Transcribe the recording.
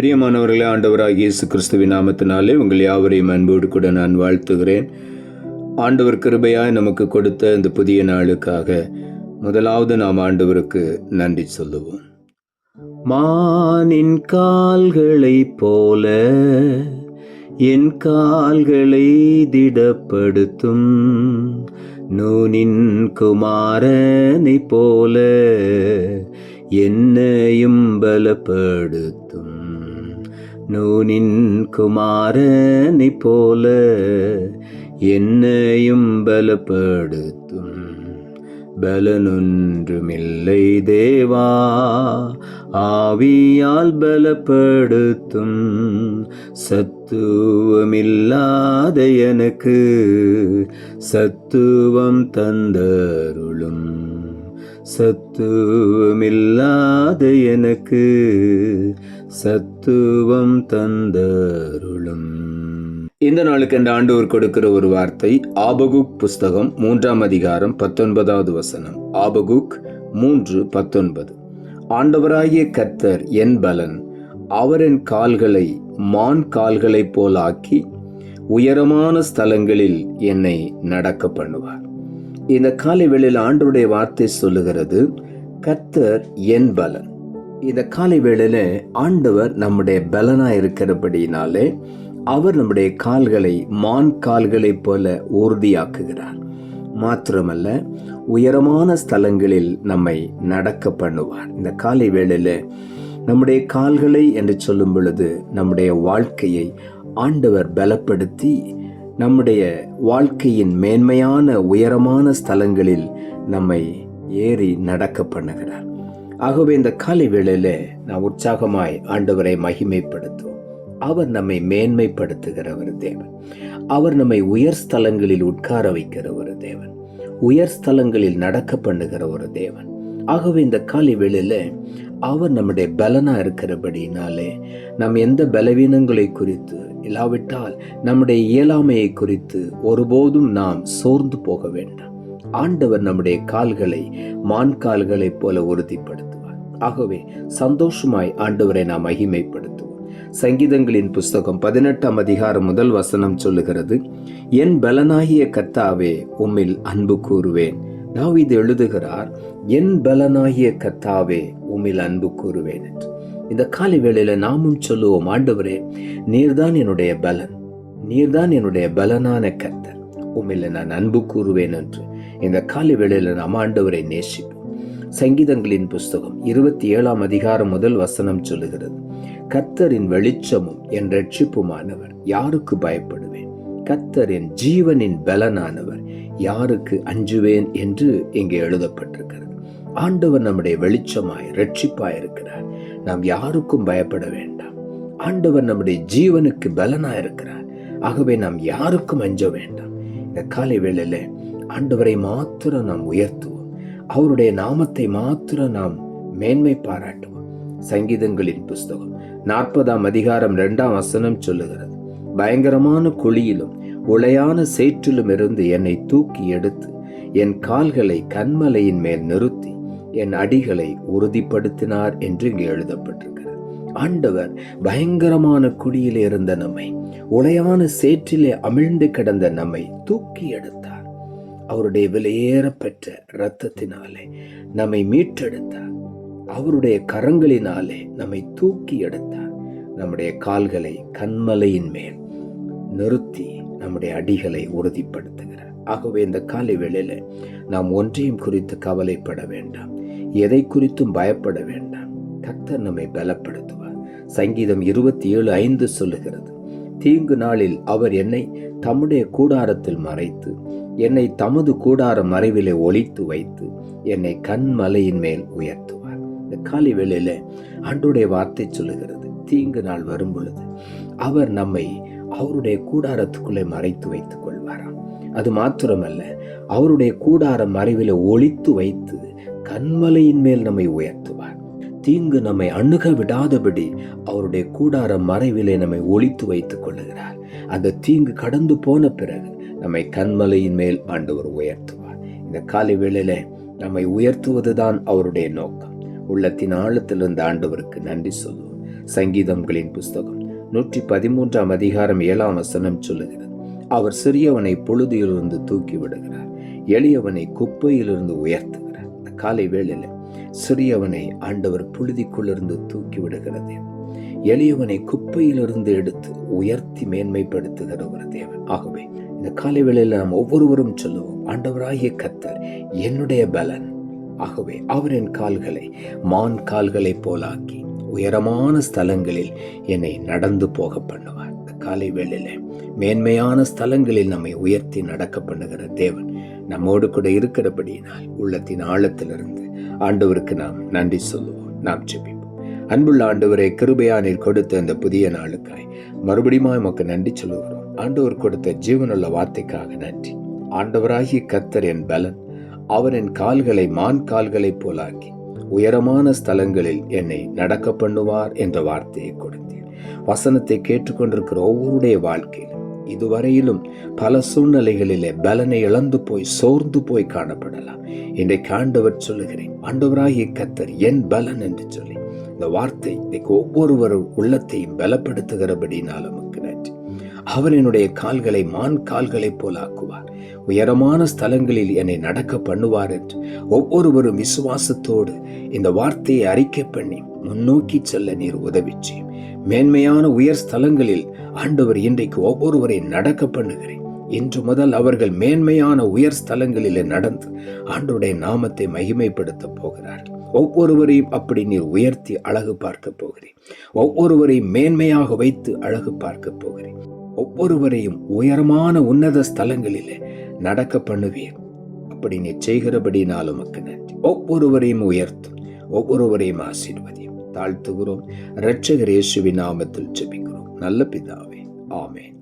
பிரியமானவர்களே, ஆண்டவராகிய இயேசு கிறிஸ்துவின் நாமத்தினாலே உங்கள் யாவரையும் அன்போடு கூட நான் வாழ்த்துகிறேன். ஆண்டவர் கிருபையாய் நமக்கு கொடுத்த இந்த புதிய நாளுக்காக முதலாவது நாம் ஆண்டவருக்கு நன்றி சொல்லுவோம். மானின் கால்களைப் போல என் கால்களை திடப்படுத்தும், நூனின் குமாரனைப் போல என்னையும் பலப்படுத்தும். நூனின் குமாரனைப் போல என்னையும் பலப்படுத்தும். பலனொன்றுமில்லை தேவா, ஆவியால் பலப்படுத்தும். சத்துவமில்லாத எனக்கு சத்துவம் தந்தருளும். சத்துவமில்லாத எனக்கு சத்துவம் தந்தருளும். இந்த நாளுக்கு இந்த ஆண்டவர் கொடுக்கிற ஒரு வார்த்தை ஆபகுக் புஸ்தகம் 3ஆம் அதிகாரம் 19வது வசனம். ஆபகுக் 3:19. ஆண்டவராகிய கர்த்தர் என் பலன், அவர் என் கால்களை மான் கால்களைப் போல் ஆக்கி உயரமான ஸ்தலங்களில் என்னை நடக்க பண்ணுவார். இந்த காலை வேளையில் ஆண்டவருடைய வார்த்தை சொல்லுகிறது, கர்த்தர் என் பலன். இந்த காலை வேளையில ஆண்டவர் நம்முடைய பலனா இருக்கிறபடியினாலே அவர் நம்முடைய கால்களை மான் கால்களைப் போல உறுதியாக்குகிறார். மாத்திரமல்ல, உயரமான ஸ்தலங்களில் நம்மை நடக்க பண்ணுவார். இந்த காலை வேளையில நம்முடைய கால்களை என்று சொல்லும் பொழுது நம்முடைய வாழ்க்கையை ஆண்டவர் பலப்படுத்தி நம்முடைய வாழ்க்கையின் மேன்மையான உயரமான ஸ்தலங்களில் நம்மை ஏறி நடக்க பண்ணுகிறார். ஆகவே இந்த காலை வேளையில நாம் உற்சாகமாய் ஆண்டவரை மகிமைப்படுத்துவோம். அவர் நம்மை மேன்மைப்படுத்துகிற ஒரு தேவன். அவர் நம்மை உயர் ஸ்தலங்களில் உட்கார வைக்கிற ஒரு தேவன். உயர் ஸ்தலங்களில் நடக்க பண்ணுகிற ஒரு தேவன். ஆகவே இந்த காலை வேளையில அவர் நம்முடைய பலனா இருக்கிறபடினாலே நம் எந்த பலவீனங்களை குறித்து இல்லாவிட்டால் நம்முடைய இயலாமையை குறித்து ஒருபோதும் நாம் சோர்ந்து போக வேண்டாம். ஆண்டவர் நம்முடைய கால்களை மான் கால்களைப் போல உறுதிப்படுத்துவார். ஆகவே சந்தோஷமாய் ஆண்டவரை நாம் மகிமைப்படுத்துவோம். சங்கீதங்களின் புஸ்தகம் 18ஆம் அதிகாரம் 1 வசனம் சொல்லுகிறது, என் பலனாகிய கர்த்தாவே உம்மில் அன்பு கூறுவேன். தாவீது எழுதுகிறார், என் பலனாகிய கர்த்தாவே உம்மில் அன்பு கூறுவேன் என்று. இந்த காலை வேளையில நாமும் சொல்லுவோம், ஆண்டவரே நீர்தான் என்னுடைய பலன், நீர்தான் என்னுடைய பலனான கர்த்தர், உம்மில் நான் அன்பு கூறுவேன் என்று இந்த காலை வேளையில நாம் ஆண்டவரை நேசிப்போம். சங்கீதங்களின் புஸ்தகம் 27ஆம் அதிகாரம் 1 வசனம் சொல்லுகிறது, கர்த்தரின் வெளிச்சமும் என் இரட்சிப்புமானவர், யாருக்கு பயப்படுவேன்? கர்த்தர் என் ஜீவனின் பலனானவர், யாருக்கு அஞ்சுவேன் என்று இங்கே எழுதப்பட்டிருக்கிறது. ஆண்டவர் நம்முடைய வெளிச்சமாய் இரட்சிப்பாய் இருக்கிறார். நாம் யாருக்கும் பயப்பட வேண்டாம். ஆண்டவர் நம்முடைய ஜீவனுக்கு பலனாய் இருக்கிறார். ஆகவே நாம் யாருக்கும் அஞ்ச வேண்டாம். இந்த காலை வேளையில ஆண்டவரை மாத்திரம் நாம் உயர்த்துவோம். அவருடைய நாமத்தை மாத்திரம் நாம் மேன்மை பாராட்டுவோம். சங்கீதங்களின் புஸ்தகம் 40ஆம் அதிகாரம் 2ஆம் வசனம் சொல்லுகிறது, பயங்கரமான குழியிலும் உளையான சேற்றிலும் இருந்து என்னை தூக்கி எடுத்து என் கால்களை கன்மலையின் மேல் நிறுத்தி என் அடிகளை உறுதிப்படுத்தினார் என்று இங்கே எழுதப்பட்டிருக்கிறது. ஆண்டவர் பயங்கரமான குழியிலே இருந்த நம்மை, உளையான சேற்றிலே அமிழ்ந்து கிடந்த நம்மை தூக்கி எடுத்தார். அவருடைய விலையேறப்பெற்ற இரத்தத்தினாலே நம்மை மீட்டெடுத்தார். அவருடைய கரங்களினாலே நம்மை தூக்கி எடுத்தார். நம்முடைய கால்களை கன்மலையின் மேல் நிறுத்தி நம்முடைய அடிகளை உறுதிப்படுத்துகிறார். ஆகவே இந்த காலை வேளையில நாம் ஒன்றையும் குறித்து கவலைப்பட வேண்டாம், எதை குறித்தும் பயப்பட வேண்டாம். கர்த்தர் நம்மை பலப்படுத்துவார். சங்கீதம் 27:5 சொல்லுகிறது, தீங்கு நாளில் அவர் என்னை தம்முடைய கூடாரத்தில் மறைத்து என்னை தமது கூடார மறைவிலே ஒளித்து வைத்து என்னை கன்மலையின் மேல் உயர்த்துவார். இந்த காலை வேளையில ஆண்டவருடைய வார்த்தை சொல்லுகிறது, தீங்கு நாள் வரும் பொழுது அவர் நம்மை அவருடைய கூடாரத்துக்குள்ளே மறைத்து வைத்துக் கொள்வாராம். அது மாத்திரமல்ல, அவருடைய கூடார மறைவில ஒளித்து வைத்து கன்மலையின் மேல் நம்மை உயர்த்துவார். தீங்கு நம்மை அணுக விடாதபடி அவருடைய கூடார மறைவிலே நம்மை ஒளித்து வைத்துக் கொள்ளுகிறார். அந்த தீங்கு கடந்து போன பிறகு நம்மை கன்மலையின் மேல் ஆண்டவர் உயர்த்துவார். இந்த காலை வேளையில நம்மை உயர்த்துவதுதான் அவருடைய நோக்கம். உள்ளத்தின் ஆழத்திலிருந்து ஆண்டவருக்கு நன்றி சொல்லுவோம். சங்கீதங்களின் புஸ்தகம் 113 அதிகாரம் 7 சொல்லுகிறது, அவர் சிறியவனை புழுதியிலிருந்து தூக்கி விடுகிறார், எளியவனை குப்பையிலிருந்து உயர்த்துகிறார். இந்த காலை வேளையில சிறியவனை ஆண்டவர் புழுதிக்குள்ளிருந்து தூக்கி விடுகிறது, எளியவனை குப்பையிலிருந்து எடுத்து உயர்த்தி மேன்மைப்படுத்துகிற ஒரு தேவன். ஆகவே இந்த காலை வேளையில நாம் ஒவ்வொருவரும் சொல்லுவோம், ஆண்டவராகிய கர்த்தர் என்னுடைய பலன். ஆகவே அவரின் கால்களை மான் கால்களை போலாக்கி உயரமான ஸ்தலங்களில் என்னை நடந்து போக பண்ணுவார். இந்த காலை வேளையில மேன்மையான ஸ்தலங்களில் நம்மை உயர்த்தி நடக்க பண்ணுகிற தேவன் நம்மோடு கூட இருக்கிறபடியினால் உள்ளத்தின் ஆழத்திலிருந்து ஆண்டவருக்கு நாம் நன்றி சொல்லுவோம். நாம் ஜெபிப்போம். அன்புள்ள ஆண்டவரே, கிருபையா நீர் கொடுத்த இந்த புதிய நாளுக்காய் மறுபடியும் உமக்கு நன்றி சொல்லுகிறோம். ஆண்டவர் கொடுத்த ஜீவனுள்ள வார்த்தைக்காக நன்றி. ஆண்டவராகிய கர்த்தர் என் பலன், அவரின் கால்களை மான் கால்களை போலாக்கி உயரமான ஸ்தலங்களில் என்னை நடக்க பண்ணுவார் என்ற வார்த்தையை கொடுத்தீர். வசனத்தை கேட்டுக்கொண்டிருக்கிற ஒவ்வொருடைய வாழ்க்கையிலும் இதுவரையிலும் பல சூழ்நிலைகளிலே பலனை இழந்து போய் சோர்ந்து போய் காணப்படலாம். இன்றைக்கு ஆண்டவர் சொல்லுகிறேன், ஆண்டவராகிய கர்த்தர் என் பலன் என்று சொல்லி இந்த வார்த்தை இன்றைக்கு ஒவ்வொருவரும் உள்ளத்தையும் பலப்படுத்துகிறபடினால் நமக்கு நன்றி. அவர் என்னுடைய கால்களை மான் கால்களை போலாக்குவார், உயரமான ஸ்தலங்களில் என்னை நடக்க பண்ணுவார் என்று ஒவ்வொருவரும் விசுவாசத்தோடு இந்த வார்த்தையை அறிக்கை பண்ணி முன்னோக்கி செல்ல நீர் உதவி செய்யும். மேன்மையான உயர் ஸ்தலங்களில் ஆண்டவர் இன்றைக்கு ஒவ்வொருவரை நடக்க பண்ணுகிறேன். இன்று முதல் அவர்கள் மேன்மையான உயர் ஸ்தலங்களிலே நடந்து ஆண்டவருடைய நாமத்தை மகிமைப்படுத்த போகிறார்கள். ஒவ்வொருவரையும் அப்படி நீர் உயர்த்தி அழகு பார்க்க போகிறேன். ஒவ்வொருவரையும் மேன்மையாக வைத்து அழகு பார்க்க போகிறேன். ஒவ்வொருவரையும் உயரமான உன்னத ஸ்தலங்களிலே நடக்க பண்ணுவீர். அப்படி நீ செய்கிறபடினால் உமக்கு நன்றி. ஒவ்வொருவரையும் உயர்த்தும், ஒவ்வொருவரையும் ஆசீர்வதியும். தாழ்த்துகிறோம் இரட்சகர் இயேசுவின் நாமத்தில் ஜெபிக்கிறோம் நல்ல பிதாவே, ஆமென்.